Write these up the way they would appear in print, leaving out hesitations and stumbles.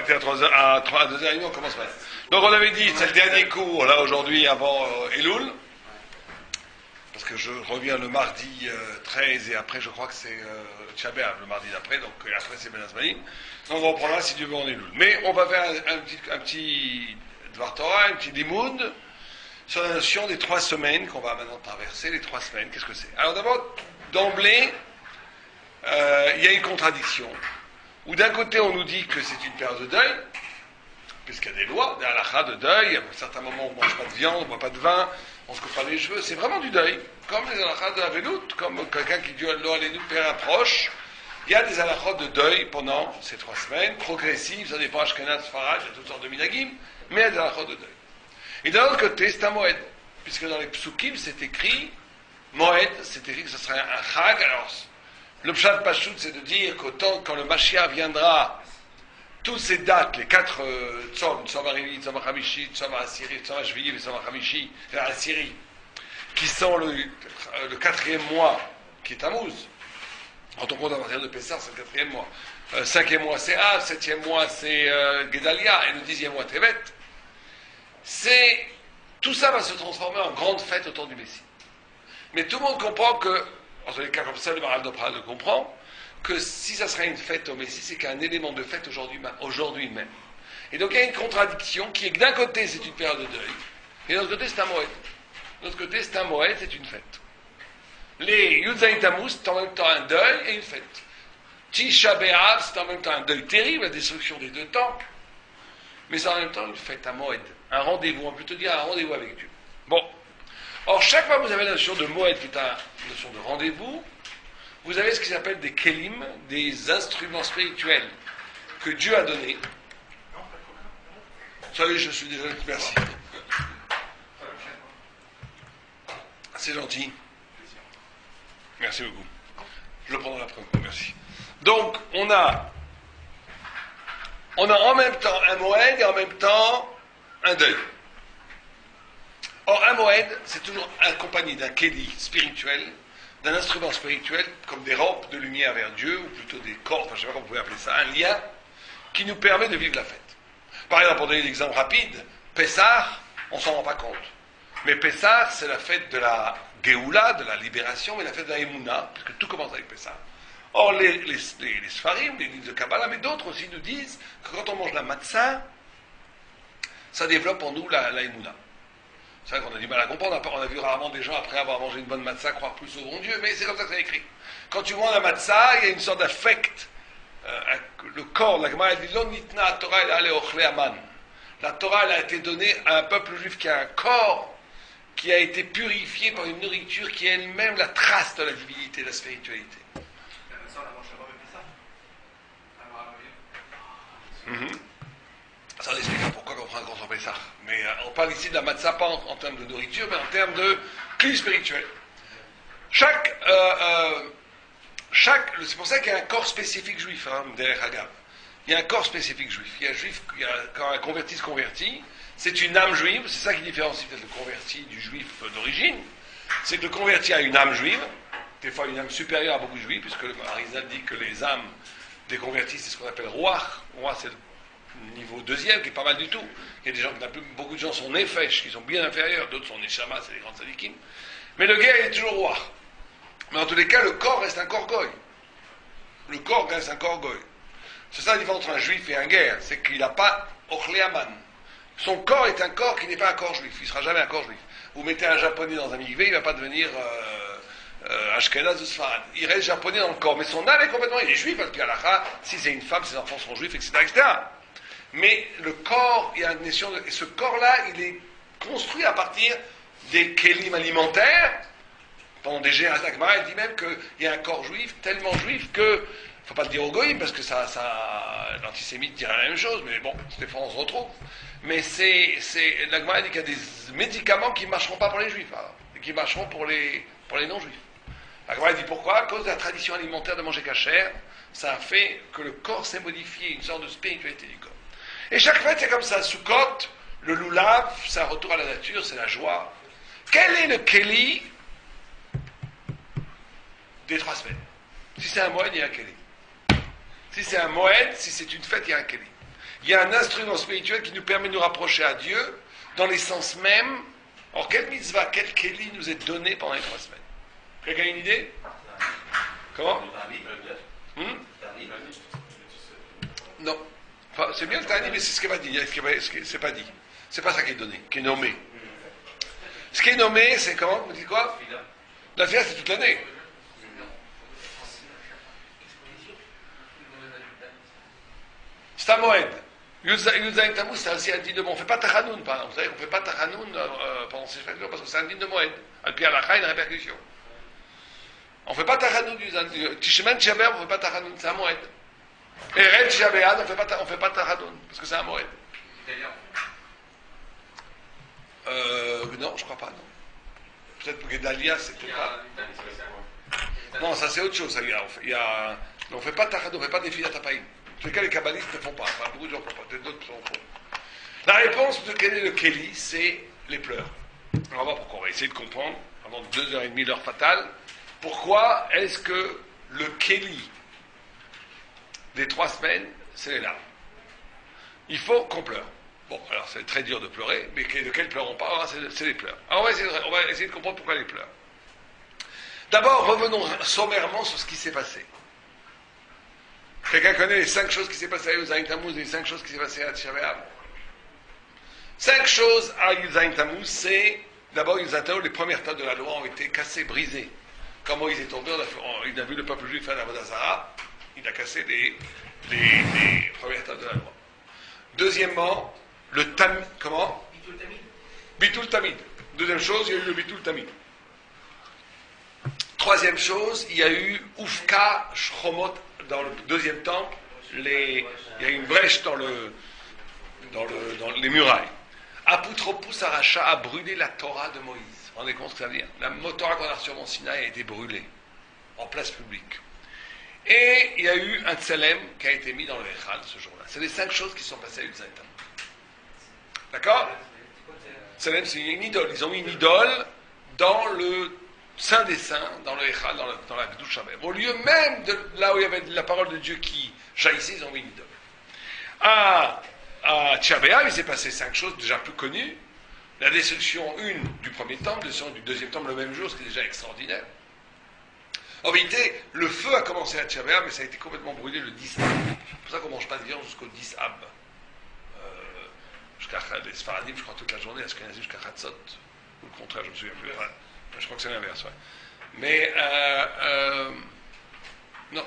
arrêter à 2h30, on commence pas. Donc on avait dit, c'est le dernier cours, là, aujourd'hui, avant Elul. Parce que je reviens le mardi 13, et après, je crois que c'est Tisha B'Av, le mardi d'après, donc après, c'est Ben Azmanim. Donc on reprendra, si Dieu veut, en Elul. Mais on va faire un petit Dvar Torah, un petit Limoud, sur la notion des 3 semaines qu'on va maintenant traverser. Les 3 semaines, qu'est-ce que c'est? Alors d'abord, d'emblée, il y a une contradiction, où d'un côté on nous dit que c'est une période de deuil, puisqu'il y a des lois, des halachas de deuil, à certains moments on ne mange pas de viande, on ne boit pas de vin, on se coupe pas les cheveux, c'est vraiment du deuil, comme les halachas de la veloute, comme quelqu'un qui dit Allah nous perd un proche. Il y a des halachas de deuil pendant ces 3 semaines, progressives, ça dépend Ashkenaz, Sfarad, il y a toutes sortes de minagim, mais il y a des halachas de deuil. Et d'un autre côté, c'est un moed, puisque dans les psukim c'est écrit, moed, c'est écrit que ce serait un chag. Alors, le pshat pachout, c'est de dire qu'autant quand le Mashiach viendra, toutes ces dates, les 4 tzom, tzom Arivi, tzom Hamishi, tzom Asiri, tzom Ashvi et tzom Hamishi, Asiri, qui sont le 4e mois, qui est Tammuz. Quand on compte à partir de Pessah, c'est le 4e mois. 5e mois, c'est Av, 7e mois, c'est Gedalia, et le 10e mois, Tevet. Tout ça va se transformer en grande fête autour du Messie. Mais tout le monde comprend que, en tous les cas comme ça, le Maral d'Opra le comprend, que si ça serait une fête au Messie, c'est qu'il y a un élément de fête aujourd'hui même. Et donc il y a une contradiction qui est que d'un côté c'est une période de deuil, et de l'autre côté c'est un moed. De l'autre côté c'est un moed, c'est une fête. Les Yudzaï Tammuz, c'est en même temps un deuil et une fête. Tisha B'Av, c'est en même temps un deuil terrible, la destruction des 2 temples, mais c'est en même temps une fête, un moed, un rendez-vous, on peut te dire un rendez-vous avec Dieu. Bon. Or, chaque fois que vous avez la notion de moed, qui est une notion de rendez-vous, vous avez ce qui s'appelle des kelim, des instruments spirituels que Dieu a donnés. Salut, je suis désolé, merci. C'est gentil. Merci beaucoup. Je le prends dans la première, merci. Donc, on a en même temps un moed et en même temps un deuil. Or, un moed, c'est toujours accompagné d'un keli spirituel, d'un instrument spirituel, comme des rampes de lumière vers Dieu, ou plutôt des cordes, enfin je ne sais pas comment vous pouvez appeler ça, un lien qui nous permet de vivre la fête. Par exemple, pour donner un exemple rapide, Pessah, on ne s'en rend pas compte. Mais Pessah, c'est la fête de la Géoula, de la libération, mais la fête de la Emouna, puisque tout commence avec Pessah. Or, les Sfarim, les livres de Kabbalah, mais d'autres aussi nous disent que quand on mange la matzah, ça développe en nous la Emouna. C'est vrai qu'on a du mal à comprendre, on a vu rarement des gens, après avoir mangé une bonne matzah, croire plus au bon Dieu, mais c'est comme ça que c'est écrit. Quand tu manges la matzah, il y a une sorte d'affect. Le corps, la Gemara dit, la Torah, elle allait ochle aman. La Torah, elle a été donnée à un peuple juif qui a un corps qui a été purifié par une nourriture qui est elle-même la trace de la divinité, de la spiritualité. Ça expliquera pourquoi on prend un grand Pessah. Mais on parle ici de la matzah pas en termes de nourriture, mais en termes de clé spirituel. C'est pour ça qu'il y a un corps spécifique juif, derrière Hagav. Il y a un corps spécifique juif. Quand un converti se convertit, c'est une âme juive, c'est ça qui différencie peut-être le converti du juif d'origine, c'est que le converti a une âme juive, des fois une âme supérieure à beaucoup de juifs, puisque le Arizal dit que les âmes des convertis, c'est ce qu'on appelle Ruach. Ruach, c'est le niveau 2e, qui est pas mal du tout. Il y a des gens, beaucoup de gens sont Nefesh, qui sont bien inférieurs, d'autres sont Neshama, c'est les grandes sadikim. Mais le gars, il est toujours Ruach. Mais en tous les cas, le corps reste un corps goy. Le corps reste un corps goy. C'est ça la différence entre un juif et un guerre, c'est qu'il n'a pas Ochleaman. Son corps est un corps qui n'est pas un corps juif, il ne sera jamais un corps juif. Vous mettez un japonais dans un mikvé, il ne va pas devenir Ashkenaz ou Sfarad. Il reste japonais dans le corps, mais son âme est complètement, il est juif, parce qu'à l'Akha, si c'est une femme, ses enfants seront juifs, etc., etc. Mais le corps, il y a une notion et ce corps-là, il est construit à partir des kélim alimentaires. Pendant des générations, il dit même qu'il y a un corps juif, tellement juif que, il ne faut pas le dire au goïm, parce que l'antisémite dirait la même chose, mais bon, des fois on se retrouve. Mais l'Agmara dit qu'il y a des médicaments qui ne marcheront pas pour les juifs, et qui marcheront pour les non-juifs. L'Agmara dit pourquoi? À cause de la tradition alimentaire de manger cachère, ça a fait que le corps s'est modifié, une sorte de spiritualité du corps. Et chaque fête, c'est comme ça. Sukkot, le loulav, c'est un retour à la nature, c'est la joie. Quel est le Kéli des 3 semaines? Si c'est un moed, il y a un Kéli. Si c'est un moed, si c'est une fête, il y a un Kéli. Il y a un instrument spirituel qui nous permet de nous rapprocher à Dieu dans l'essence même. Alors, quelle mitzvah, quel kéli nous est donné pendant les 3 semaines? Quelqu'un a une idée? Comment? Non. Enfin, c'est bien le Tani, mais c'est ce qu'il m'a dit. C'est pas dit. C'est pas ça qui est donné, qui est nommé. Ce qui est nommé, c'est comment? Vous dites quoi? La fila, c'est toute l'année. C'est un moed. Yudzaïn Tammuz, c'est aussi un digne de moed. On ne fait pas Tachanoun, par exemple. Vous savez qu'on ne fait pas Tachanoun pendant ces fêtes parce que c'est un digne de moed. Al-Pi Alakha, une répercussion. On ne fait pas Tachanoun. Tishemen Tishaber, on ne fait pas Tachanoun, c'est un moed. Et Red Tishabead, on ne fait pas Tachanoun parce que c'est un moed. Non, je crois pas, non. Peut-être pour Gedalia, c'était pas. Non, ça c'est autre chose. On ne fait pas Tachanoun, on ne fait pas des Filat Tapaïm. En tout cas, les kabbalistes ne font pas. Enfin, beaucoup de gens ne font pas. Peut-être d'autres en font. La réponse de quel est le Kéli, c'est les pleurs. On va voir pourquoi. On va essayer de comprendre, avant 2h30, l'heure fatale, pourquoi est-ce que le Kéli des 3 semaines, c'est les larmes. Il faut qu'on pleure. Bon, alors c'est très dur de pleurer, mais de quels pleurs on parle? C'est les pleurs. Alors on va essayer de comprendre pourquoi les pleurs. D'abord, revenons sommairement sur ce qui s'est passé. Quelqu'un connaît les 5 choses qui s'est passées à Yudzaïn Tammuz et les 5 choses qui s'est passées à Tisha B'Av? 5 choses à Yudzaïn Tammuz, c'est d'abord Yudzaïn Tammuz, les premières tables de la loi ont été cassées, brisées. Quand Moïse est tombé, il a vu le peuple juif faire la Avodah Zarah, il a cassé les premières tables de la loi. Deuxièmement, le Tamid. Comment? Bitul Tamid. Deuxième chose, il y a eu le Bitul Tamid. Troisième chose, il y a eu Ufka Shromot dans le deuxième temple. Il y a eu une brèche dans les murailles. Aputropus Aracha a brûlé la Torah de Moïse. Vous vous rendez compte ce que ça veut dire? La Torah qu'on a reçue en Sinaï a été brûlée en place publique. Et il y a eu un Tselem qui a été mis dans le Echal ce jour-là. C'est les 5 choses qui sont passées à Yudzaïn Tammuz. D'accord? Tselem, c'est une idole. Ils ont mis une idole dans le Saint des Saints, dans le Echal, dans la Gdusha même. Au lieu même de là où il y avait la parole de Dieu qui jaillissait, ils ont mis une idole. À Tisha B'Av, il s'est passé 5 choses déjà plus connues. La destruction, une, du premier temple, la destruction du deuxième temple le même jour, ce qui est déjà extraordinaire. En vérité, le feu a commencé à Tisha B'Av, mais ça a été complètement brûlé le 10 Ab. C'est pour ça qu'on ne mange pas de viande jusqu'au 10 Ab. Jusqu'à les Sfaradim, je crois, toute la journée, Ashkenazim jusqu'à Chatzot. Ou le contraire, je me souviens plus. Ouais. Je crois que c'est l'inverse, ouais. Mais, non.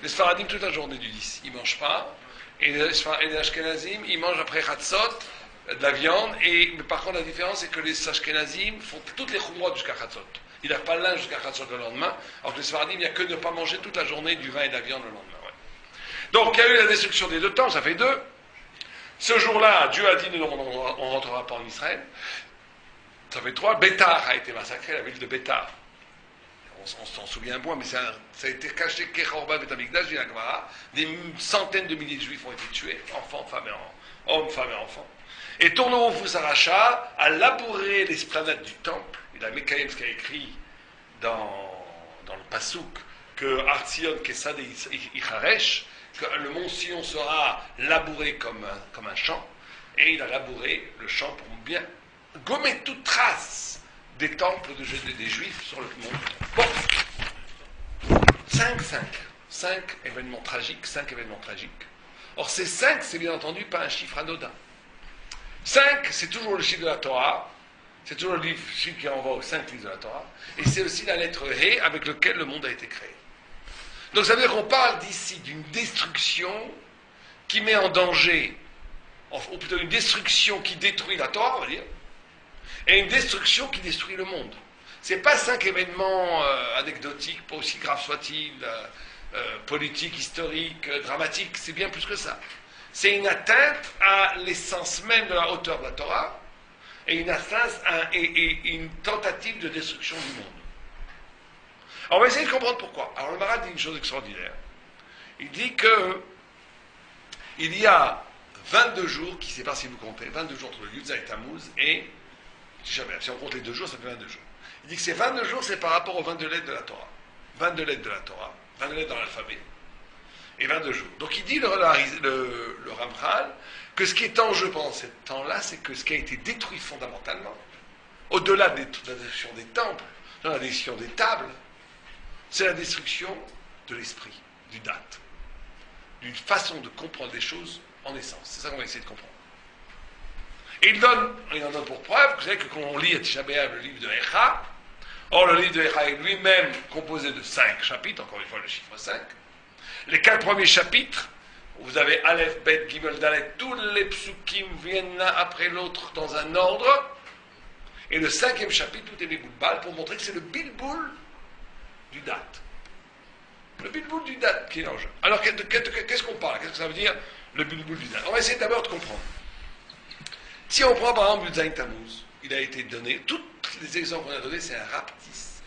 Les Sfaradim, toute la journée du 10, ils ne mangent pas. Et les Ashkenazim, ils mangent après Chatzot de la viande. Mais par contre, la différence, c'est que les Ashkenazim font toutes les khumrot jusqu'à Chatzot. Ils n'ont pas le linge jusqu'à Chatzot le lendemain. Alors que les Sfaradim, il n'y a que de ne pas manger toute la journée du vin et de la viande le lendemain. Ouais. Donc, il y a eu la destruction des 2 temps, ça fait 2. Ce jour-là, Dieu a dit on ne rentrera pas en Israël. Ça fait 3. Bétar a été massacré, la ville de Bétar. On s'en souvient moins, mais ça a été caché. Kechorba Betamikdash, dit la Gemara. Des centaines de milliers de juifs ont été tués, hommes, femmes et enfants. Et Tourneau Fusaracha a labouré l'esplanade du temple. Il a Mekaïm ce qui a écrit dans le Passouk que Artzion Kesad Icharesh, que le mont Sion sera labouré comme un champ, et il a labouré le champ pour bien gommer toute trace des temples des Juifs sur le monde. Bon, 5 événements tragiques, 5 événements tragiques. Or, ces 5, c'est bien entendu pas un chiffre anodin. 5, c'est toujours le chiffre de la Torah, c'est toujours le chiffre qui renvoie aux 5 livres de la Torah, et c'est aussi la lettre He avec laquelle le monde a été créé. Donc ça veut dire qu'on parle d'ici d'une destruction qui met en danger, ou plutôt une destruction qui détruit la Torah, on va dire, et une destruction qui détruit le monde. Ce n'est pas 5 événements anecdotiques, pas aussi graves soient-ils, politiques, historiques, dramatiques, c'est bien plus que ça. C'est une atteinte à l'essence même de la hauteur de la Torah, et une atteinte et une tentative de destruction du monde. Alors on va essayer de comprendre pourquoi. Alors le Maral dit une chose extraordinaire. Il dit que il y a 22 jours qui séparent, si vous comptez, 22 jours entre le Yudzaïn Tammuz et Tisha B'Av. Si on compte les 2 jours, ça fait 22 jours. Il dit que ces 22 jours, c'est par rapport aux 22 lettres de la Torah. 22 lettres de la Torah, 22 lettres dans l'alphabet. et 22 jours. Donc il dit le Ramchal que ce qui est en jeu pendant ce temps-là, c'est que ce qui a été détruit fondamentalement, au-delà de la destruction des temples, de la destruction des tables, c'est la destruction de l'esprit, du date, d'une façon de comprendre les choses en essence. C'est ça qu'on va essayer de comprendre. Et il en donne pour preuve, vous savez que quand on lit à Tisha B'Av le livre de Echa, or le livre de Echa est lui-même composé de 5 chapitres, encore une fois le chiffre 5. Les 4 premiers chapitres, vous avez Aleph, Bet, Gimel, Dalet, tous les psukim viennent l'un après l'autre dans un ordre, et le 5e chapitre, tout est Bilboul pour montrer que c'est le Bilboul du date. Le Bilboul du date qui est en jeu. Alors qu'est-ce qu'on parle? Qu'est-ce que ça veut dire le Bilboul du date? On va essayer d'abord de comprendre. Si on prend par exemple le Zayin Tammuz, il a été donné, tous les exemples qu'on a donnés, c'est un raptis.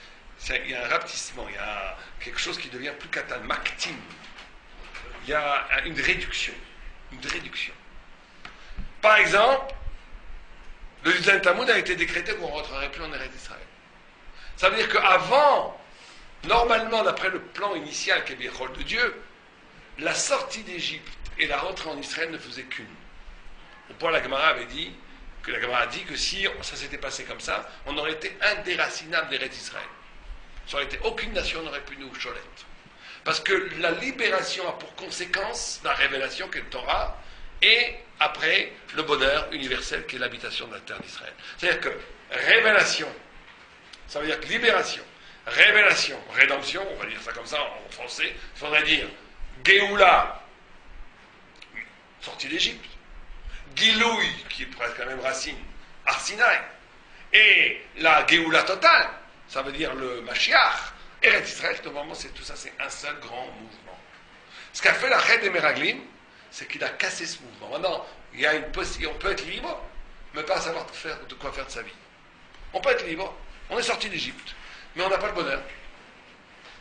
Il y a un rapetissement, il y a quelque chose qui devient plus catal, maktim. Il y a une réduction. Une réduction. Par exemple, le Zayin Tammuz a été décrété qu'on ne rentrerait plus en Eretz Israël. Ça veut dire qu'avant, normalement, d'après le plan initial qui est le rôle de Dieu, la sortie d'Égypte et la rentrée en Israël ne faisaient qu'une. Au point, la Gemara avait dit que si ça s'était passé comme ça, on aurait été indéracinable d'Eretz Israël. Ça aurait été, aucune nation n'aurait pu nous cholette. Parce que la libération a pour conséquence la révélation qu'est le Torah, et après le bonheur universel qui est l'habitation de la terre d'Israël. C'est-à-dire que révélation, ça veut dire que libération, révélation, rédemption, on va dire ça comme ça en français, il faudrait dire Géoula, sortie d'Égypte. Gilouï, qui est presque la même racine, Arsinaï, et la Géoula totale, ça veut dire le Mashiach, Eretz Israël, normalement c'est tout ça, c'est un seul grand mouvement. Ce qu'a fait la Ched des Meraglim, c'est qu'il a cassé ce mouvement. Maintenant, il y a une possibilité, on peut être libre, mais pas savoir de quoi faire de sa vie. On peut être libre, on est sorti d'Égypte, mais on n'a pas le bonheur.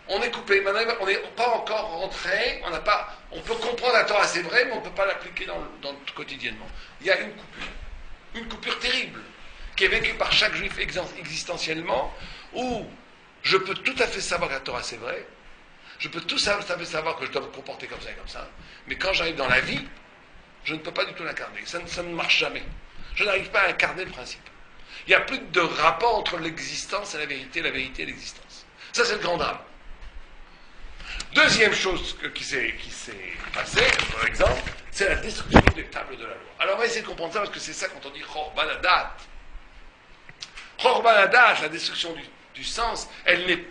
On est coupé, maintenant on n'est pas encore rentré, on peut comprendre la Torah, c'est vrai, mais on ne peut pas l'appliquer quotidiennement. Il y a une coupure terrible, qui est vécue par chaque juif existentiellement, où je peux tout à fait savoir que la Torah c'est vrai, je peux tout à fait savoir que je dois me comporter comme ça et comme ça, mais quand j'arrive dans la vie, je ne peux pas du tout l'incarner, ça ne marche jamais. Je n'arrive pas à incarner le principe. Il n'y a plus de rapport entre l'existence et la vérité et l'existence. Ça c'est le grand drame. Deuxième chose qui s'est passée, par exemple, c'est la destruction des tables de la loi. Alors on va essayer de comprendre ça parce que c'est ça quand on dit Chorban Hadat. Chorban Hadat, la destruction du sens, elle n'est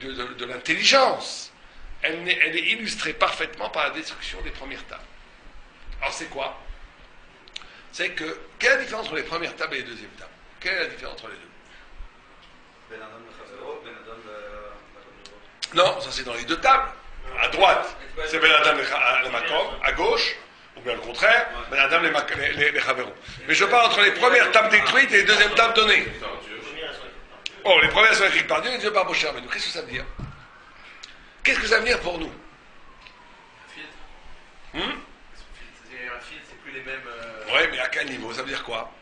de l'intelligence. Elle est illustrée parfaitement par la destruction des premières tables. Alors c'est quoi? C'est que, quelle est la différence entre les premières tables et les deuxièmes tables? Quelle est la différence entre les deux? Non, ça c'est dans les deux tables. À droite, c'est Ben Adam le Makom, à gauche, ou bien le contraire, Ben Adam les Chaveron. Mais je parle entre les premières tables détruites et les deuxièmes tables données. Oh, les premières sont écrites par Dieu et les deuxièmes par Moshe Rabbeinu. Qu'est-ce que ça veut dire? Qu'est-ce que ça veut dire pour nous? Un filtre, c'est plus les mêmes. Oui, mais à quel niveau? Ça veut dire quoi?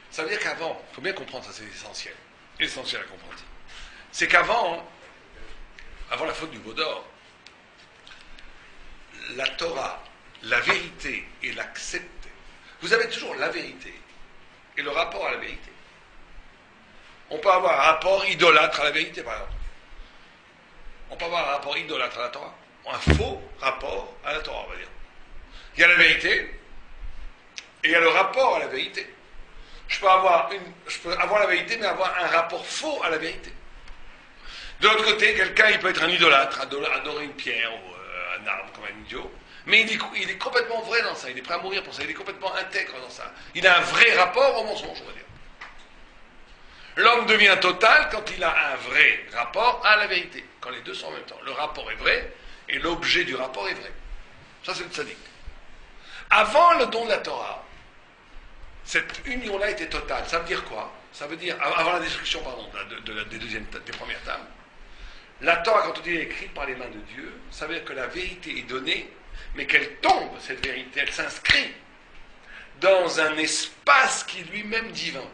Ça veut dire qu'avant, il faut bien comprendre ça, c'est essentiel. Essentiel à comprendre ça. C'est qu'avant, avant la faute du veau d'or, la Torah, la vérité et l'accepter. Vous avez toujours la vérité et le rapport à la vérité. On peut avoir un rapport idolâtre à la vérité, par exemple. On peut avoir un rapport idolâtre à la Torah. Un faux rapport à la Torah, on va dire. Il y a la vérité et il y a le rapport à la vérité. Je peux avoir la vérité, mais avoir un rapport faux à la vérité. De l'autre côté, quelqu'un, il peut être un idolâtre, adorer une pierre ou un arbre comme un idiot, mais il est complètement vrai dans ça, il est prêt à mourir pour ça, il est complètement intègre dans ça. Il a un vrai rapport au mensonge, on va dire. L'homme devient total quand il a un vrai rapport à la vérité, quand les deux sont en même temps. Le rapport est vrai et l'objet du rapport est vrai. Ça, c'est le tzaddik. Avant le don de la Torah, cette union-là était totale. Ça veut dire quoi? Ça veut dire, avant la destruction, pardon, des premières tables, la Torah, quand on dit écrite par les mains de Dieu, ça veut dire que la vérité est donnée, mais qu'elle tombe, cette vérité, elle s'inscrit dans un espace qui est lui-même divin.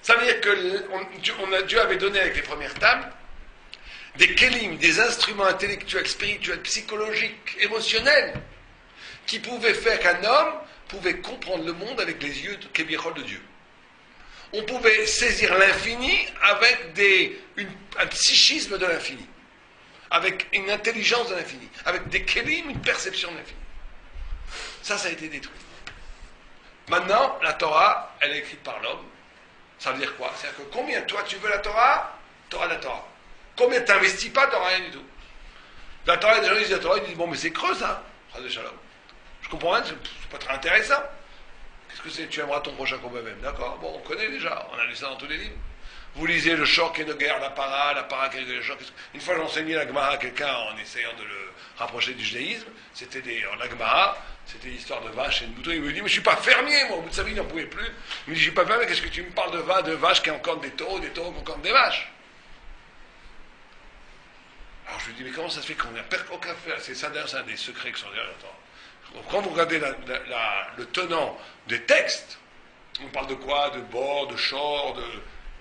Ça veut dire que Dieu avait donné avec les premières tables des kelim, des instruments intellectuels, spirituels, psychologiques, émotionnels, qui pouvaient faire qu'un homme pouvait comprendre le monde avec les yeux de Dieu. On pouvait saisir l'infini avec un psychisme de l'infini, avec une intelligence de l'infini, avec des kelim, une perception de l'infini. Ça a été détruit. Maintenant, la Torah, elle est écrite par l'homme. Ça veut dire quoi? C'est-à-dire que combien toi tu veux la Torah, tu auras la Torah. Combien tu n'investis pas, tu n'auras rien du tout. La Torah, des gens disent la Torah, ils disent bon, mais c'est creux ça. Je comprends rien, c'est pas très intéressant. Qu'est-ce que c'est? Tu aimeras ton prochain comme toi-même. D'accord? Bon, on connaît déjà, on a lu ça dans tous les livres. Vous lisez le Shor Keneger, la para qui est le Shor. Une fois, j'ai enseigné la Gemara à quelqu'un en essayant de le rapprocher du judaïsme. C'était la Gemara, c'était l'histoire de vaches et de moutons. Il me dit, mais je suis pas fermier, moi. Au bout de sa vie, il n'en pouvait plus. Il me dit, je suis pas fermier, qu'est-ce que tu me parles de vaches qui encordent des taureaux qui encordent des vaches? Alors je lui dis, mais comment ça se fait qu'on n'a aucun fait? C'est ça, d'ailleurs, c'est un des secrets qui sont derrière. Quand vous regardez le tenant des textes, on parle de quoi? De bord, de shore,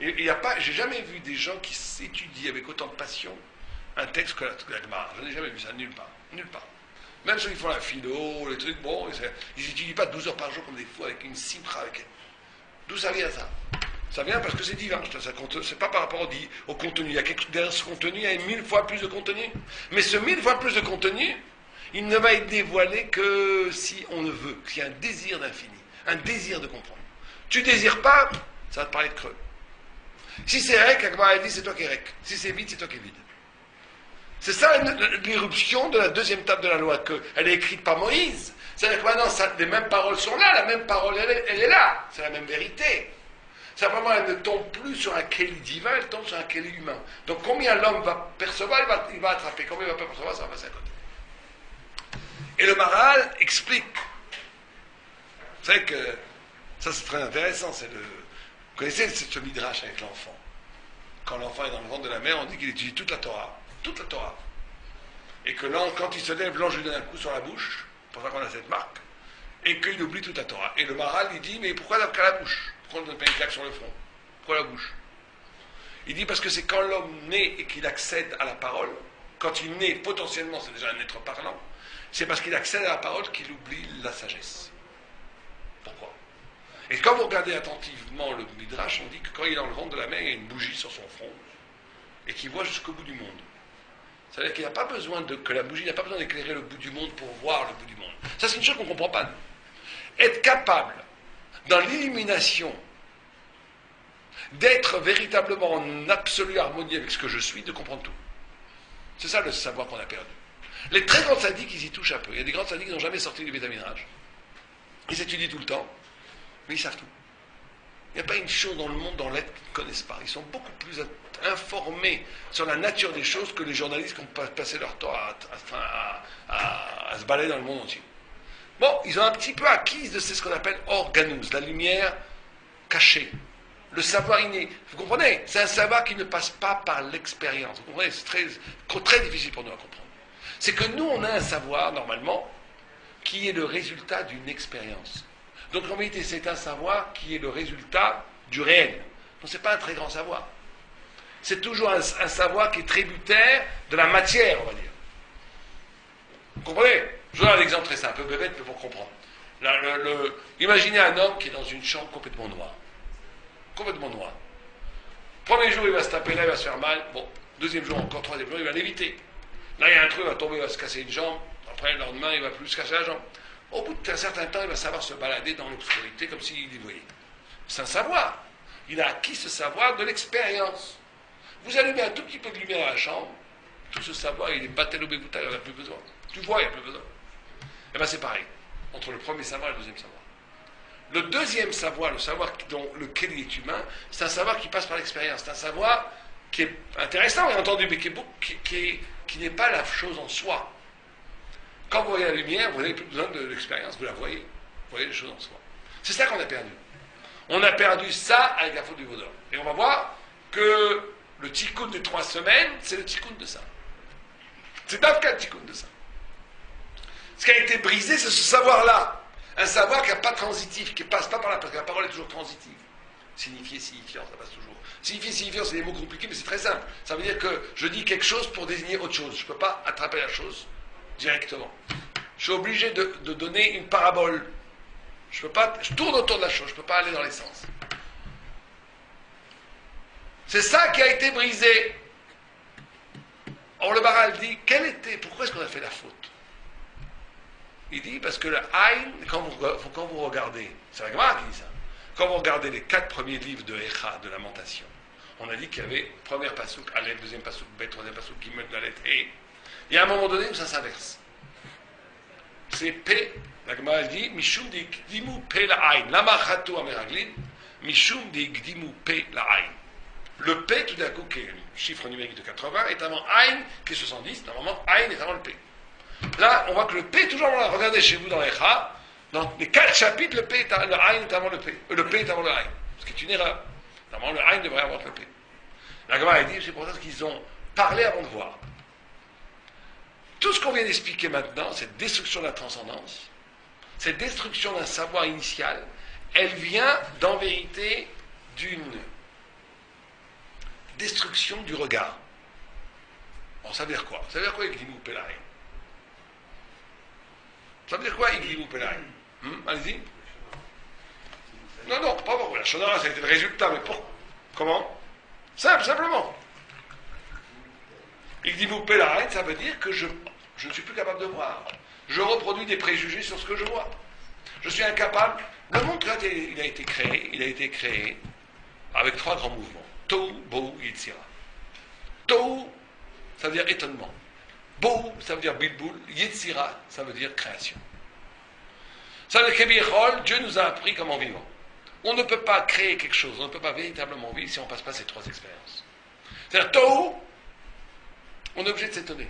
et il n'y a pas, j'ai jamais vu des gens qui s'étudient avec autant de passion un texte que la Gemara. Je n'ai jamais vu ça, nulle part. Nulle part. Même ceux qui font la philo, les trucs, bon, ils n'étudient pas 12 heures par jour comme des fous avec une simcha. D'où ça vient ça? Ça vient parce que c'est divin. C'est pas par rapport au contenu. Il y a derrière ce contenu, il y a 1000 fois plus de contenu. Mais ce 1000 fois plus de contenu, il ne va être dévoilé que si on le veut, s'il y a un désir d'infini, un désir de comprendre. Tu désires pas, ça va te parler de creux. Si c'est rec, Akbar dit c'est toi qui es rec. Si c'est vide, c'est toi qui es vide. C'est ça l'irruption de la deuxième table de la loi, qu'elle est écrite par Moïse. C'est-à-dire que maintenant, les mêmes paroles sont là, la même parole, elle est là. C'est la même vérité. Simplement, elle ne tombe plus sur un kéli divin, elle tombe sur un kéli humain. Donc, combien l'homme va percevoir, il va attraper. Combien il va pas percevoir, ça va passer à côté. Et le Maharal explique. Vous savez que ça, c'est très intéressant. Vous connaissez ce midrash avec l'enfant. Quand l'enfant est dans le ventre de la mère, on dit qu'il étudie toute la Torah. Toute la Torah. Et que quand il se lève, l'ange lui donne un coup sur la bouche, pour ça qu'on a cette marque, et qu'il oublie toute la Torah. Et le Maharal, il dit, mais pourquoi qu'à la bouche? Pourquoi on ne donne pas une claque sur le front? Pourquoi la bouche? Il dit parce que c'est quand l'homme naît et qu'il accède à la parole, quand il naît, potentiellement, c'est déjà un être parlant, c'est parce qu'il accède à la parole qu'il oublie la sagesse. Pourquoi? Et quand vous regardez attentivement le Midrash, on dit que quand il est dans le ventre de la mère, il y a une bougie sur son front, et qu'il voit jusqu'au bout du monde. C'est-à-dire qu'il n'y a pas besoin que la bougie n'a pas besoin d'éclairer le bout du monde pour voir le bout du monde. Ça, c'est une chose qu'on ne comprend pas. Être capable, dans l'illumination, d'être véritablement en absolue harmonie avec ce que je suis, de comprendre tout. C'est ça le savoir qu'on a perdu. Les très grands sadiques, ils y touchent un peu. Il y a des grands sadiques qui n'ont jamais sorti du bétaminage. Ils étudient tout le temps, mais ils savent tout. Il n'y a pas une chose dans le monde, dans l'être, qu'ils ne connaissent pas. Ils sont beaucoup plus informés sur la nature des choses que les journalistes qui ont passé leur temps à se balader dans le monde entier. Bon, ils ont un petit peu acquis de ce qu'on appelle organus, la lumière cachée, le savoir inné. Vous comprenez? C'est un savoir qui ne passe pas par l'expérience. Vous comprenez? C'est très difficile pour nous à comprendre. C'est que nous, on a un savoir, normalement, qui est le résultat d'une expérience. Donc en réalité, c'est un savoir qui est le résultat du réel. Donc ce n'est pas un très grand savoir. C'est toujours un savoir qui est tributaire de la matière, on va dire. Vous comprenez? Je vous donne un exemple très simple, un peu bébête, mais pour comprendre. Imaginez un homme qui est dans une chambre complètement noire. Complètement noire. Premier jour, il va se taper là, il va se faire mal. Bon, deuxième jour, encore troisième jour, il va l'éviter. Là, il y a un truc, il va tomber, il va se casser une jambe. Après, le lendemain, il ne va plus se casser la jambe. Au bout d'un certain temps, il va savoir se balader dans l'obscurité comme s'il y voyait. C'est un savoir. Il a acquis ce savoir de l'expérience. Vous allumez un tout petit peu de lumière à la chambre, tout ce savoir, il est battelobé boutal, il n'y en a plus besoin. Tu vois, il n'y a plus besoin. Et bien c'est pareil, entre le premier savoir et le deuxième savoir. Le deuxième savoir, le savoir dont lequel il est humain, c'est un savoir qui passe par l'expérience. C'est un savoir qui est intéressant, bien entendu, mais qui n'est pas la chose en soi. Quand vous voyez la lumière, vous n'avez plus besoin de l'expérience, vous la voyez. Vous voyez les choses en soi. C'est ça qu'on a perdu. On a perdu ça avec la faute du Vaudor. Et on va voir que le tikkun des 3 semaines, c'est le tikkun de ça. C'est Dafka le tikkun de ça. Ce qui a été brisé, c'est ce savoir-là. Un savoir qui n'est pas transitif, qui ne passe pas par là, parce que la parole est toujours transitive. Signifier, signifiant, ça passe toujours. Signifier, signifiant, c'est des mots compliqués, mais c'est très simple. Ça veut dire que je dis quelque chose pour désigner autre chose. Je ne peux pas attraper la chose directement. Je suis obligé de donner une parabole. Je tourne autour de la chose, je ne peux pas aller dans les sens. C'est ça qui a été brisé. Or le Maharal dit, pourquoi est-ce qu'on a fait la faute? Il dit, parce que le Aïn, quand vous regardez, c'est la Gemara qui dit ça, quand vous regardez les 4 premiers livres de Echa, de Lamentation, on a dit qu'il y avait premier pasouk, Aleph, deuxième pasouk, Bet, troisième pasouk, Gimel, Dalet, He. Il y a un moment donné où ça s'inverse. C'est P, la Gemara dit, Mishum Digdimu P la Aïn, Lama Chato Ameraglin, Mishum Digdimu P la Aïn. Le P, tout d'un coup, qui est le chiffre numérique de 80, est avant Aïn, qui est 70, normalement, Aïn est avant le P. Là, on voit que le P est toujours là. Regardez chez vous dans l'Echa, dans les 4 chapitres, le Aïn est avant le P. Le P est avant le Aïn. Ce qui est une erreur. Normalement, le Aïn devrait avoir le P. La Gemara a dit, c'est pour ça qu'ils ont parlé avant de voir. Tout ce qu'on vient d'expliquer maintenant, cette destruction de la transcendance, cette destruction d'un savoir initial, elle vient, d'en vérité, d'une destruction du regard. Bon, ça veut dire quoi? Ça veut dire quoi, Iglimou Pelaï? Ça veut dire quoi, Iglimou Pelaï? Allez-y. Non, pas pour la Shonara, ça a été le résultat, mais pour. Comment? Simplement. Iglimou Pelaï, ça veut dire que je ne suis plus capable de voir. Je reproduis des préjugés sur ce que je vois. Je suis incapable. Le monde, il a été créé avec 3 grands mouvements. Tohu, Bohu, Yitzira. Tohu, ça veut dire étonnement. Bohu, ça veut dire bilboul. Yitzira, ça veut dire création. Ça veut dire que Dieu nous a appris comment vivre. On ne peut pas créer quelque chose, on ne peut pas véritablement vivre si on ne passe pas ces 3 expériences. C'est-à-dire, Tohu, on est obligé de s'étonner.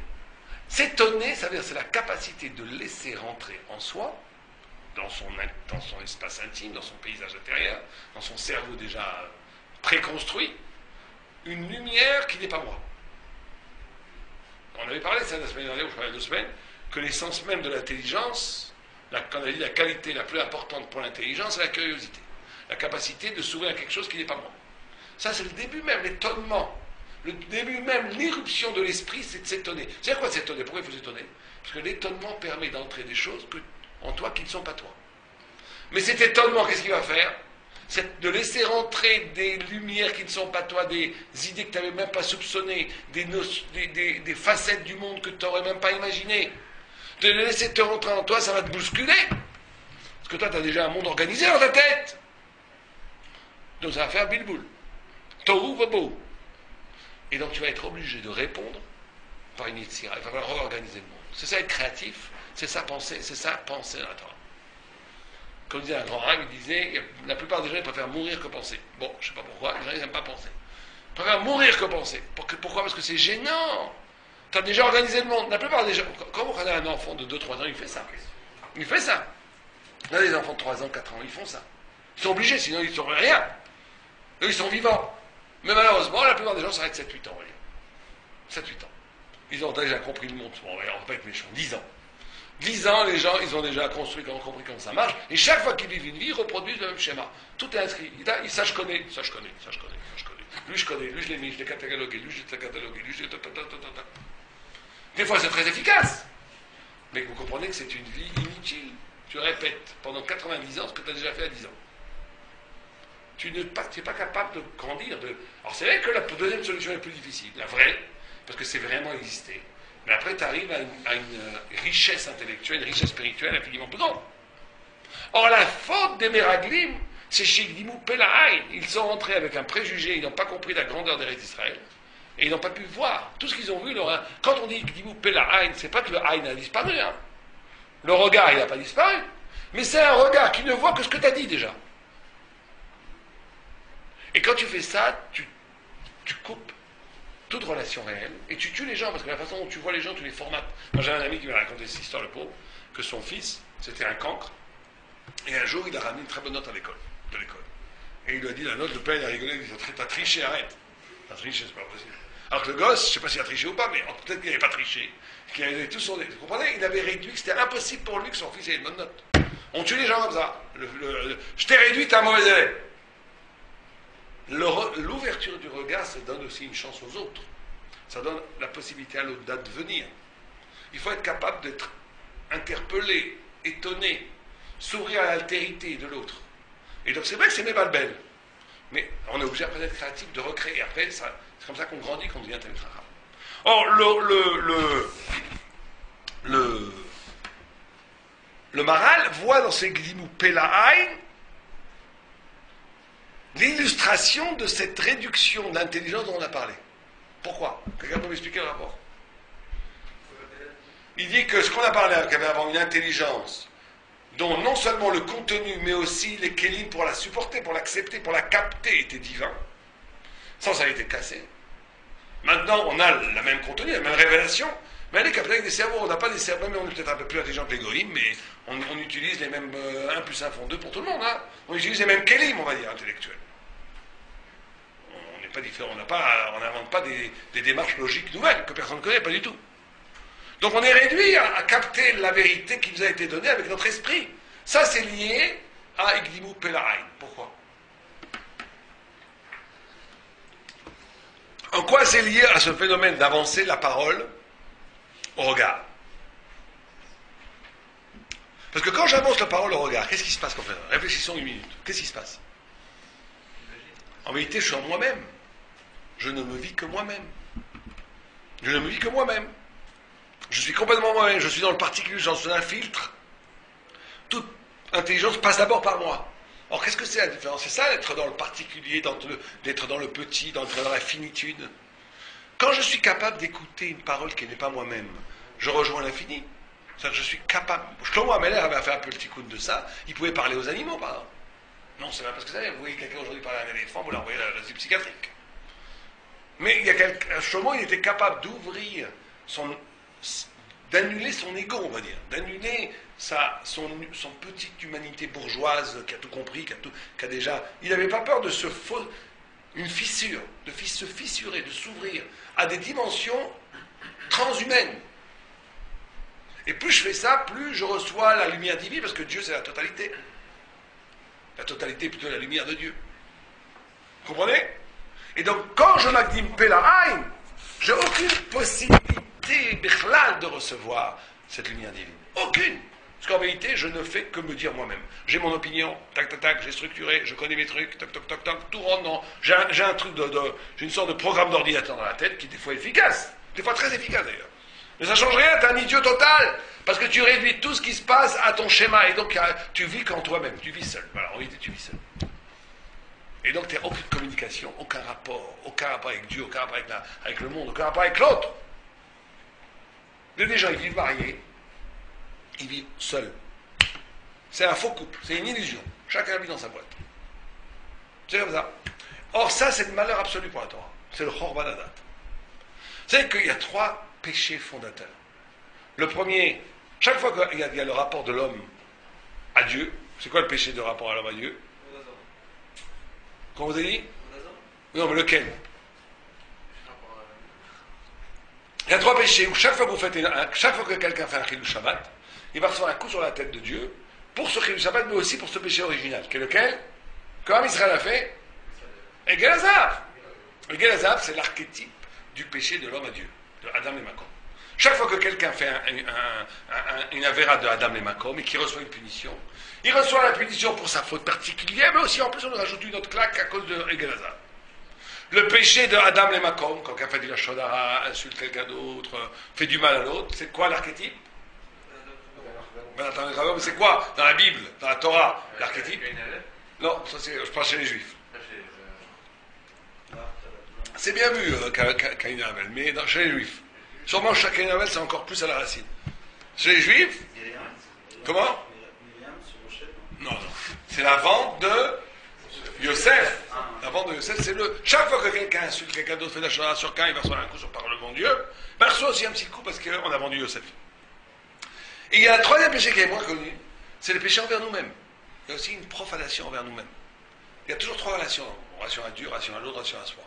S'étonner, ça veut dire c'est la capacité de laisser rentrer en soi, dans son espace intime, dans son paysage intérieur, dans son cerveau déjà préconstruit, une lumière qui n'est pas moi. On avait parlé de ça la semaine dernière, ou je parlais 2 semaines, que l'essence même de l'intelligence, quand on a dit la qualité la plus importante pour l'intelligence, c'est la curiosité. La capacité de s'ouvrir à quelque chose qui n'est pas moi. Ça, c'est le début même, l'étonnement. Le début même, l'irruption de l'esprit, c'est de s'étonner. C'est quoi s'étonner? Pourquoi il faut s'étonner? Parce que l'étonnement permet d'entrer des choses en toi qui ne sont pas toi. Mais cet étonnement, qu'est-ce qu'il va faire? C'est de laisser rentrer des lumières qui ne sont pas toi, des idées que tu n'avais même pas soupçonnées, des facettes du monde que tu n'aurais même pas imaginées. De les laisser te rentrer en toi, ça va te bousculer. Parce que toi, tu as déjà un monde organisé dans ta tête. Donc ça va faire bilboul. Tohu vabohu. Et donc tu vas être obligé de répondre par une Yitzhira. Il va falloir réorganiser le monde. C'est ça être créatif, c'est ça penser dans la Torah. Comme disait un grand rabbin, il disait, la plupart des gens ils préfèrent mourir que penser. Bon, je ne sais pas pourquoi, les gens ils n'aiment pas penser. Ils préfèrent mourir que penser. Pourquoi? Parce que c'est gênant. Tu as déjà organisé le monde. La plupart des gens, quand vous regardez un enfant de 2-3 ans, il fait ça. Il fait ça. Là, les enfants de 3 ans, 4 ans, ils font ça. Ils sont obligés, sinon ils ne sauraient rien. Eux, ils sont vivants. Mais malheureusement, la plupart des gens s'arrêtent 7-8 ans, voyez. 7-8 ans. Ils ont déjà compris le monde. Bon, on ne va pas être méchants. 10 ans. 10 ans, les gens, ils ont déjà compris comment ça marche. Et chaque fois qu'ils vivent une vie, ils reproduisent le même schéma. Tout est inscrit. Ça, je connais. Lui, je connais. Lui, je l'ai mis. Je l'ai catalogué. Lui, je l'ai catalogué. Lui, je l'ai... Des fois, c'est très efficace. Mais vous comprenez que c'est une vie inutile. Tu répètes pendant 90 ans ce que tu as déjà fait à 10 ans. Tu n'es pas capable de grandir. Alors, c'est vrai que la deuxième solution est plus difficile. La vraie, parce que c'est vraiment existé. Mais après, tu arrives à une richesse intellectuelle, une richesse spirituelle infiniment plus grande. Or, la faute des Meraglim, c'est chez Gdimou Pelaïn. Ils sont rentrés avec un préjugé, ils n'ont pas compris la grandeur des Rêtes d'Israël, et ils n'ont pas pu voir. Tout ce qu'ils ont vu, quand on dit Gdimou Pelaïn, c'est pas que le Aïn a disparu. Hein. Le regard, il n'a pas disparu. Mais c'est un regard qui ne voit que ce que tu as dit déjà. Et quand tu fais ça, tu coupes toute relation réelle, et tu tues les gens, parce que la façon dont tu vois les gens, tu les formates. Moi, j'avais un ami qui m'a raconté cette histoire, le pauvre, que son fils, c'était un cancre, et un jour, il a ramené une très bonne note de l'école. Et il lui a dit, la note, le père, il a rigolé, il a dit, t'as triché, arrête. T'as triché, c'est pas possible. Alors que le gosse, je ne sais pas s'il a triché ou pas, mais peut-être qu'il n'avait pas triché, qu'il avait tout son... Vous comprenez? Il avait réduit, que c'était impossible pour lui que son fils ait une bonne note. On tue les gens comme ça. Je t'ai réduit, t'es un mauvais élève. l'ouverture du regard, ça donne aussi une chance aux autres. Ça donne la possibilité à l'autre d'advenir. Il faut être capable d'être interpellé, étonné, s'ouvrir à l'altérité de l'autre. Et donc c'est vrai que c'est mes balles belles. Mais on est obligé après d'être créatif, de recréer. Et après, c'est comme ça qu'on grandit, qu'on devient tel chacham. Or, le Maharal voit dans ses Glimou Pelahaïn l'illustration de cette réduction d'intelligence dont on a parlé. Pourquoi? Quelqu'un peut m'expliquer le rapport? Il dit que ce qu'on a parlé, qu'il y avait avant une intelligence dont non seulement le contenu, mais aussi les kélim pour la supporter, pour l'accepter, pour la capter, était divin. Ça a été cassé. Maintenant, on a le même contenu, la même révélation, mais elle est captée avec des cerveaux. On n'a pas des cerveaux, mais on est peut-être un peu plus intelligent que les goïms, mais on utilise les mêmes 1 plus 1 font 2 pour tout le monde. Hein. On utilise les mêmes kélim, on va dire, intellectuels. On n'est pas différent, on n'invente pas des démarches logiques nouvelles que personne ne connaît, pas du tout. Donc on est réduit à capter la vérité qui nous a été donnée avec notre esprit. Ça, c'est lié à Iglimou Pelahaïn. Pourquoi? En quoi c'est lié à ce phénomène d'avancer la parole au regard? Parce que quand j'avance la parole au regard, qu'est-ce qui se passe quand même? Réfléchissons 1 minute. Qu'est-ce qui se passe? En vérité, je suis en moi-même. Je ne me vis que moi-même. Je ne me vis que moi-même. Je suis complètement moi-même. Je suis dans le particulier, je suis dans un filtre. Toute intelligence passe d'abord par moi. Or, qu'est-ce que c'est la différence? C'est ça, d'être dans le particulier, d'être dans le petit, d'entrer dans la finitude. Quand je suis capable d'écouter une parole qui n'est pas moi-même, je rejoins l'infini. C'est-à-dire que je suis capable. Shlomo Ameler avait fait un peu le tikkun de ça. Il pouvait parler aux animaux, par exemple. Non, c'est pas parce que ça. Vous voyez quelqu'un aujourd'hui parler à un éléphant, vous l'envoyez à l'asile psychiatrique. Mais il y a Shlomo, il était capable d'ouvrir d'annuler son ego, on va dire, d'annuler son petite humanité bourgeoise qui a tout compris, qui a déjà... Il n'avait pas peur de une fissure, de se fissurer, de s'ouvrir à des dimensions transhumaines. Et plus je fais ça, plus je reçois la lumière divine, parce que Dieu, c'est la totalité. La totalité est plutôt la lumière de Dieu. Vous comprenez? Et donc, quand je m'agdim Pelahaïn, j'ai aucune possibilité, Bichlal, de recevoir cette lumière divine. Aucune. Parce qu'en vérité, je ne fais que me dire moi-même. J'ai mon opinion, tac, tac, tac, j'ai structuré, je connais mes trucs, tac, tac, tac, tac, tout rentre dans... J'ai une sorte de programme d'ordinateur dans la tête qui est des fois efficace. Des fois très efficace, d'ailleurs. Mais ça ne change rien, t'es un idiot total. Parce que tu réduis tout ce qui se passe à ton schéma. Et donc, tu vis qu'en toi-même. Tu vis seul. Voilà, en réalité, tu vis seul. Et donc, tu n'as aucune communication, aucun rapport avec Dieu, aucun rapport avec le monde, aucun rapport avec l'autre. Des gens, ils vivent mariés, ils vivent seuls. C'est un faux couple, c'est une illusion. Chacun vit dans sa boîte. C'est comme ça. Or, ça, c'est le malheur absolu pour la Torah. C'est le Chorban Hadat. Vous savez qu'il y a 3 péchés fondateurs. Le premier, chaque fois qu'il y a le rapport de l'homme à Dieu, c'est quoi le péché de rapport à l'homme à Dieu? Qu'on vous a dit? Non, mais lequel? Il y a 3 péchés où chaque fois que quelqu'un fait un chilou Shabbat, il va recevoir un coup sur la tête de Dieu pour ce chilou Shabbat, mais aussi pour ce péché original. Qui est lequel? Comme Israël a fait? Egel Hazav. Egel Hazav, c'est l'archétype du péché de l'homme à Dieu, de Adam et Makom. Chaque fois que quelqu'un fait une avéra de Adam et Makom et qu'il reçoit une punition, il reçoit la punition pour sa faute particulière, mais aussi en plus on nous rajoute une autre claque à cause de Egel Hazav. Le péché de Adam et Makom, quand quelqu'un fait du lashon hara, insulte quelqu'un d'autre, fait du mal à l'autre, c'est quoi l'archétype? C'est quoi dans la Bible, dans la Torah, l'archétype? Non, ça c'est, je parle chez les Juifs. C'est bien vu, Caïn et Abel, mais chez les Juifs. Sûrement, chaque Caïn et Abel, c'est encore plus à la racine. Chez les Juifs, comment? Non, non. C'est la vente de Yosef. La vente de Yosef, c'est le... Chaque fois que quelqu'un insulte quelqu'un d'autre, fait la shara sur quelqu'un, il va recevoir un coup sur par le bon Dieu, il reçoit aussi un petit coup parce qu'on a vendu Yosef. Et il y a un 3e péché qui est moins connu, c'est le péché envers nous-mêmes. Il y a aussi une profanation envers nous-mêmes. Il y a toujours 3 relations. Relation à Dieu, relation à l'autre, relation à soi.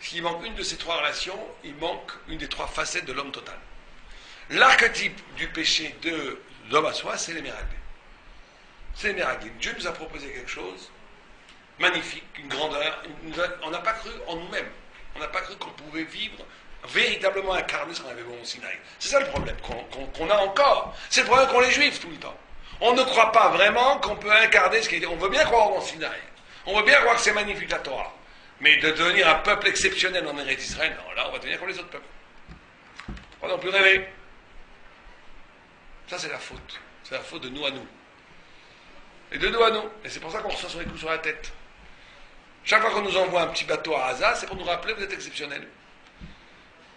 S'il manque une de ces 3 relations, il manque une des 3 facettes de l'homme total. L'archétype du péché de l'homme à soi, c'est les miraglim. C'est les miraglim. Dieu nous a proposé quelque chose magnifique, une grandeur. On n'a pas cru en nous-mêmes. On n'a pas cru qu'on pouvait vivre véritablement incarner ce qu'on avait au Sinaï. C'est ça le problème qu'on a encore. C'est le problème qu'ont les Juifs tout le temps. On ne croit pas vraiment qu'on peut incarner ce qui est... On veut bien croire au Sinaï. On veut bien croire que c'est magnifique la Torah. Mais de devenir un peuple exceptionnel en Eretz Israël, non, là on va devenir comme les autres peuples. On n'a plus rêver. Ça c'est la faute. C'est la faute de nous à nous. Et de nous à nous. Et c'est pour ça qu'on reçoit sur les coups sur la tête. Chaque fois qu'on nous envoie un petit bateau à Gaza, c'est pour nous rappeler que vous êtes exceptionnels.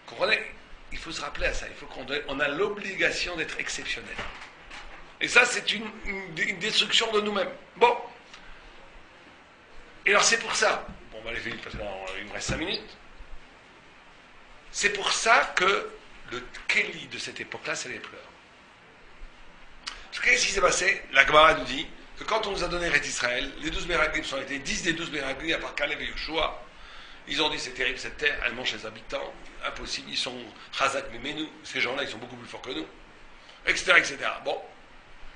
Comprenez? Il faut se rappeler à ça. Il faut qu'on a l'obligation d'être exceptionnel. Et ça, c'est une destruction de nous-mêmes. Bon. Et alors, c'est pour ça. Bon, on va aller vite parce qu'il me reste 5 minutes. C'est pour ça que le Kéli de cette époque-là, c'est les pleurs. Parce que qu'est-ce qui s'est passé? La Gemara nous dit que quand on nous a donné Eretz Israël, les 12 Meraglim sont été 10 des 12 Meraglim, à part Caleb et Yoshua. Ils ont dit c'est terrible cette terre, elle mange les habitants, impossible, ils sont Chazak Mimenu, ces gens-là ils sont beaucoup plus forts que nous, etc. etc. Bon,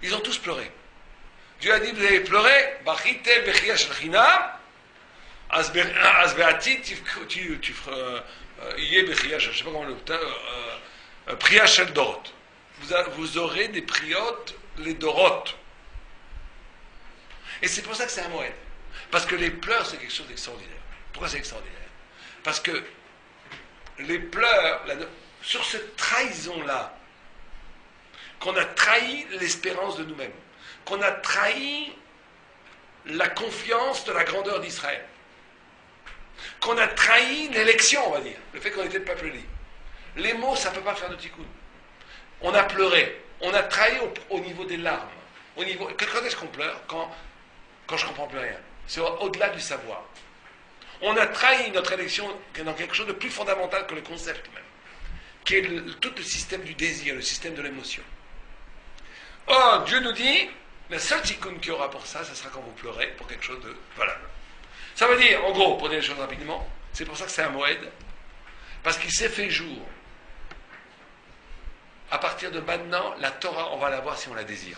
ils ont tous pleuré. Dieu a dit vous avez pleuré, Bachitel Bechia Shalchinam, Asbeati Yé Bechia, je ne sais pas comment le Priya Shel Dorot. Vous aurez des priotes, les Dorot. Et c'est pour ça que c'est un Moed. Parce que les pleurs c'est quelque chose d'extraordinaire. Pourquoi c'est extraordinaire? Parce que les pleurs, sur cette trahison-là, qu'on a trahi l'espérance de nous-mêmes, qu'on a trahi la confiance de la grandeur d'Israël, qu'on a trahi l'élection, on va dire, le fait qu'on était le peuple élu. Les mots, ça ne peut pas faire de tikkun. On a pleuré, on a trahi au niveau des larmes. Quand est-ce qu'on pleure? Quand je ne comprends plus rien. C'est au-delà du savoir. On a trahi notre élection dans quelque chose de plus fondamental que le concept même, qui est tout le système du désir, le système de l'émotion. Or, Dieu nous dit, la seule tikkun qu'il y aura pour ça, ça sera quand vous pleurez pour quelque chose de valable. Ça veut dire, en gros, pour dire les choses rapidement, c'est pour ça que c'est un Moed, parce qu'il s'est fait jour. À partir de maintenant, la Torah, on va la voir si on la désire.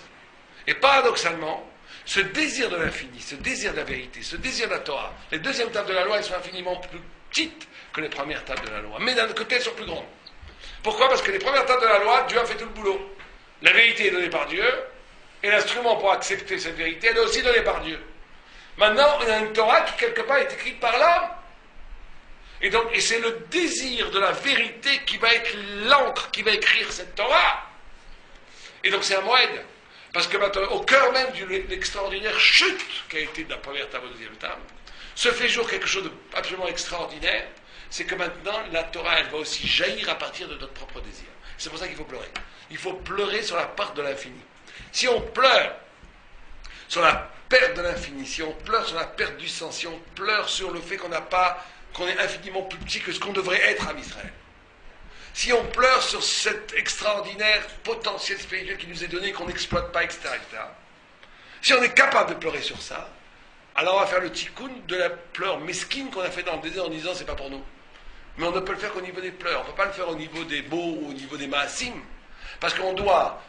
Et paradoxalement, ce désir de l'infini, ce désir de la vérité, ce désir de la Torah, les deuxièmes tables de la loi, elles sont infiniment plus petites que les premières tables de la loi. Mais d'un autre côté, elles sont plus grandes. Pourquoi? Parce que les premières tables de la loi, Dieu a fait tout le boulot. La vérité est donnée par Dieu, et l'instrument pour accepter cette vérité, elle est aussi donnée par Dieu. Maintenant, on a une Torah qui, quelque part, est écrite par l'homme. Et c'est le désir de la vérité qui va être l'encre qui va écrire cette Torah. Et donc, c'est un Moed. Parce que maintenant, au cœur même de l'extraordinaire chute qui a été de la première table au deuxième table, se fait jour quelque chose d'absolument extraordinaire, c'est que maintenant, la Torah, elle va aussi jaillir à partir de notre propre désir. C'est pour ça qu'il faut pleurer. Il faut pleurer sur la part de l'infini. Si on pleure sur la perte de l'infini, si on pleure sur la perte du sens, si on pleure sur le fait qu'on est infiniment plus petit que ce qu'on devrait être à Israël, si on pleure sur cet extraordinaire potentiel spirituel qui nous est donné, qu'on n'exploite pas, etc., etc., si on est capable de pleurer sur ça, alors on va faire le tikkun de la pleure mesquine qu'on a fait dans le désert en disant c'est pas pour nous. Mais on ne peut le faire qu'au niveau des pleurs, on ne peut pas le faire au niveau des mots ou au niveau des maasim, parce qu'on doit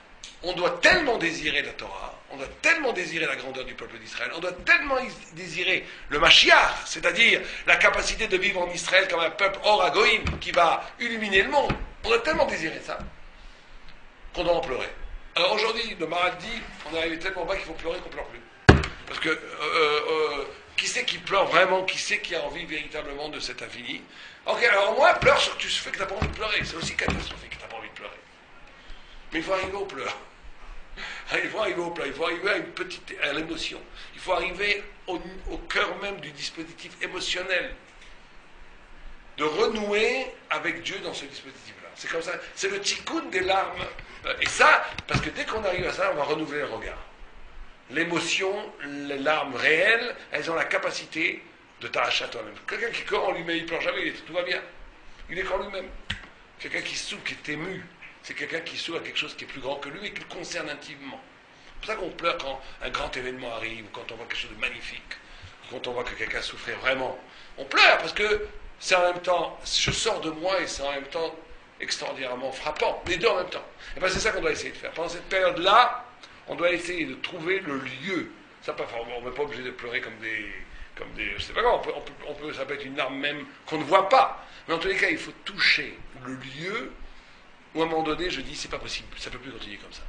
tellement désirer la Torah, on doit tellement désirer la grandeur du peuple d'Israël, on doit tellement désirer le Mashiach, c'est-à-dire la capacité de vivre en Israël comme un peuple hors Agoïm qui va illuminer le monde. On doit tellement désirer ça qu'on doit en pleurer. Alors aujourd'hui, le Maral dit, on est arrivé tellement bas qu'il faut pleurer qu'on ne pleure plus. Parce que qui c'est qui pleure vraiment, qui c'est qui a envie véritablement de cet infini? Ok, alors au moins pleure sur ce fait que tu n'as pas envie de pleurer, c'est aussi catastrophique que tu n'as pas envie de pleurer. Mais il faut arriver aux pleurs. Il faut arriver au plat, il faut arriver à l'émotion. Il faut arriver au cœur même du dispositif émotionnel. De renouer avec Dieu dans ce dispositif-là. C'est comme ça. C'est le tikkun des larmes. Et ça, parce que dès qu'on arrive à ça, on va renouveler le regard. L'émotion, les larmes réelles, elles ont la capacité de t'arracher à toi-même. Quelqu'un qui corps en lui-même, il pleure jamais, tout va bien. Il est qu'en lui-même. Quelqu'un qui souffre, qui est ému. C'est quelqu'un qui souffre à quelque chose qui est plus grand que lui et qui le concerne intimement. C'est pour ça qu'on pleure quand un grand événement arrive, ou quand on voit quelque chose de magnifique, ou quand on voit que quelqu'un souffrait vraiment. On pleure parce que c'est en même temps, je sors de moi et c'est en même temps extraordinairement frappant. Les deux en même temps. Et bien c'est ça qu'on doit essayer de faire. Pendant cette période-là, on doit essayer de trouver le lieu. Ça, pas, on n'est pas obligé de pleurer comme comme des... Je sais pas comment, ça peut être une arme même qu'on ne voit pas. Mais en tous les cas, il faut toucher le lieu où à un moment donné, je dis, c'est pas possible, ça ne peut plus continuer comme ça.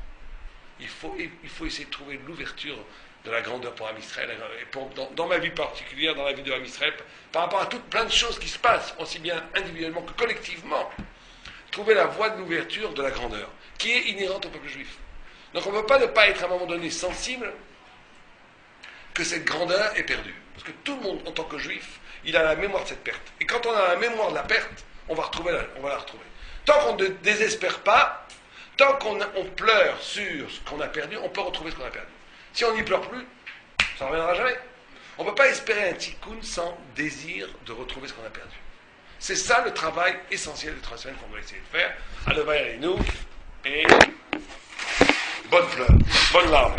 Il faut essayer de trouver l'ouverture de la grandeur pour Am Israël, et dans ma vie particulière, dans la vie de Am Israël, par rapport à plein de choses qui se passent, aussi bien individuellement que collectivement. Trouver la voie de l'ouverture de la grandeur, qui est inhérente au peuple juif. Donc on ne peut pas ne pas être à un moment donné sensible que cette grandeur est perdue. Parce que tout le monde, en tant que juif, il a la mémoire de cette perte. Et quand on a la mémoire de la perte, on va la retrouver. Tant qu'on ne désespère pas, tant qu'on pleure sur ce qu'on a perdu, on peut retrouver ce qu'on a perdu. Si on n'y pleure plus, ça ne reviendra jamais. On ne peut pas espérer un tikkun sans désir de retrouver ce qu'on a perdu. C'est ça le travail essentiel des 3 semaines qu'on doit essayer de faire. Allez, nous et bonne fleur, bonne larme.